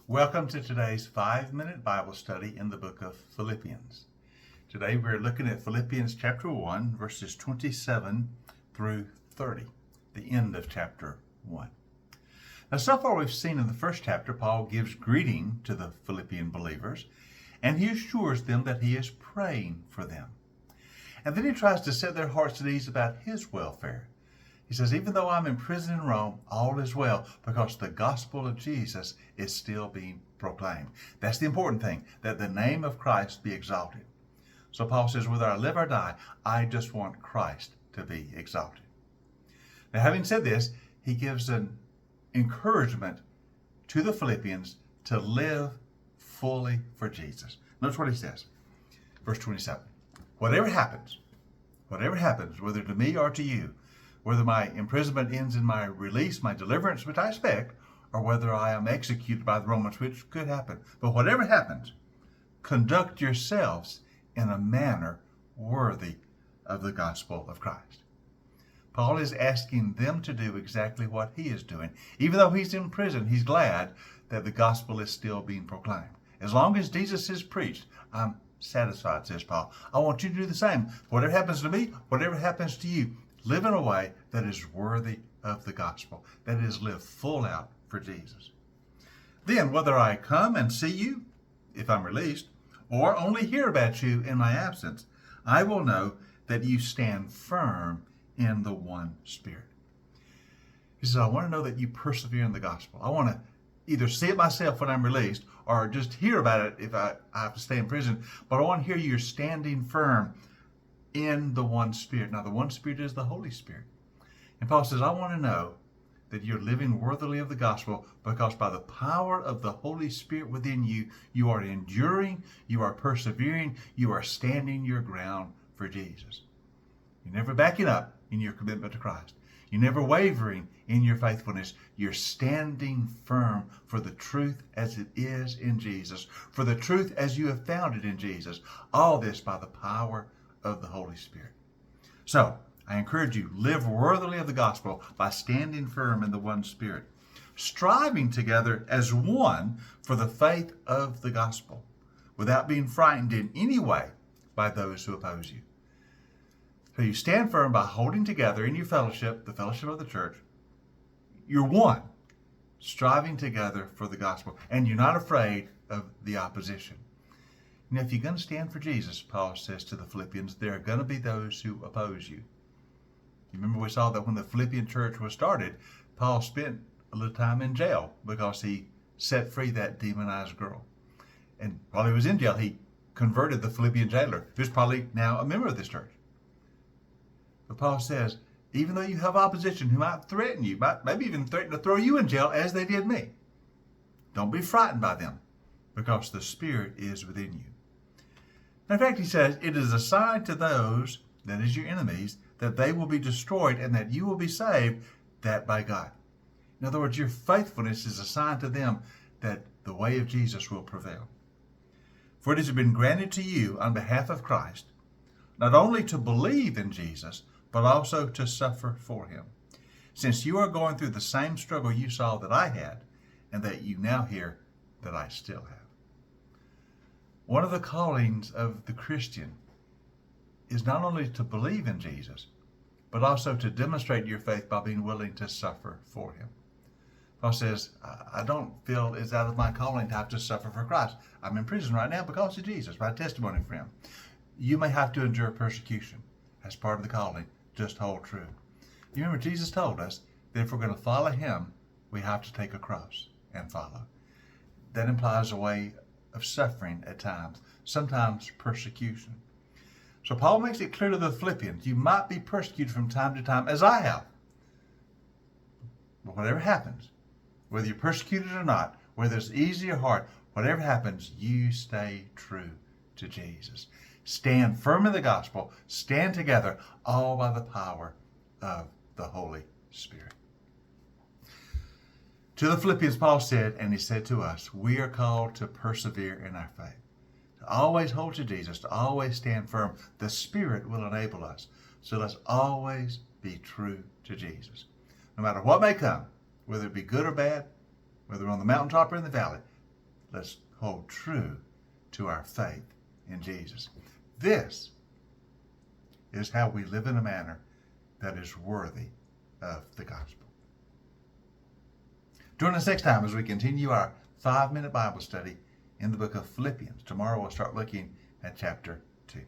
Welcome to today's 5-minute Bible study in the book of Philippians. Today we're looking at Philippians chapter 1, verses 27 through 30, the end of chapter 1. Now, so far we've seen in the first chapter, Paul gives greeting to the Philippian believers, and he assures them that he is praying for them. And then he tries to set their hearts at ease about his welfare. He says, even though I'm in prison in Rome, all is well because the gospel of Jesus is still being proclaimed. That's the important thing, that the name of Christ be exalted. So Paul says, whether I live or die, I just want Christ to be exalted. Now, having said this, he gives an encouragement to the Philippians to live fully for Jesus. Notice what he says, verse 27. Whatever happens, whether to me or to you, whether my imprisonment ends in my release, my deliverance, which I expect, or whether I am executed by the Romans, which could happen. But whatever happens, conduct yourselves in a manner worthy of the gospel of Christ. Paul is asking them to do exactly what he is doing. Even though he's in prison, he's glad that the gospel is still being proclaimed. As long as Jesus is preached, I'm satisfied, says Paul. I want you to do the same. Whatever happens to me, whatever happens to you, live in a way that is worthy of the gospel, that is, live full out for Jesus. Then, whether I come and see you, if I'm released, or only hear about you in my absence, I will know that you stand firm in the one Spirit. He says, I want to know that you persevere in the gospel. I want to either see it myself when I'm released or just hear about it if I have to stay in prison, but I want to hear you're standing firm in the one Spirit. Now, the one Spirit is the Holy Spirit. And Paul says, I want to know that you're living worthily of the gospel because by the power of the Holy Spirit within you, you are enduring, you are persevering, you are standing your ground for Jesus. You're never backing up in your commitment to Christ. You're never wavering in your faithfulness. You're standing firm for the truth as it is in Jesus, for the truth as you have found it in Jesus. All this by the power of the Holy Spirit. So, I encourage you, live worthily of the gospel by standing firm in the one Spirit, striving together as one for the faith of the gospel, without being frightened in any way by those who oppose you. So you stand firm by holding together in your fellowship, the fellowship of the church. You're one, striving together for the gospel, and you're not afraid of the opposition. Now, if you're going to stand for Jesus, Paul says to the Philippians, there are going to be those who oppose you. Remember, we saw that when the Philippian church was started, Paul spent a little time in jail because he set free that demonized girl. And while he was in jail, he converted the Philippian jailer, who's probably now a member of this church. But Paul says, even though you have opposition who might threaten you, might maybe even threaten to throw you in jail as they did me, don't be frightened by them because the Spirit is within you. In fact, he says, it is a sign to those, that is your enemies, that they will be destroyed and that you will be saved, that by God. In other words, your faithfulness is a sign to them that the way of Jesus will prevail. For it has been granted to you on behalf of Christ, not only to believe in Jesus, but also to suffer for him, since you are going through the same struggle you saw that I had, and that you now hear that I still have. One of the callings of the Christian is not only to believe in Jesus, but also to demonstrate your faith by being willing to suffer for him. Paul says, I don't feel it's out of my calling to have to suffer for Christ. I'm in prison right now because of Jesus, my testimony for him. You may have to endure persecution as part of the calling. Just hold true. You remember Jesus told us that if we're going to follow him, we have to take a cross and follow. That implies a way of suffering at times, sometimes persecution. So Paul makes it clear to the Philippians, you might be persecuted from time to time, as I have. But whatever happens, whether you're persecuted or not, whether it's easy or hard, whatever happens, you stay true to Jesus. Stand firm in the gospel, stand together, all by the power of the Holy Spirit. To the Philippians, Paul said, and he said to us, we are called to persevere in our faith, to always hold to Jesus, to always stand firm. The Spirit will enable us. So let's always be true to Jesus. No matter what may come, whether it be good or bad, whether we're on the mountaintop or in the valley, let's hold true to our faith in Jesus. This is how we live in a manner that is worthy of the gospel. Join us next time as we continue our 5-minute Bible study in the book of Philippians. Tomorrow we'll start looking at chapter 2.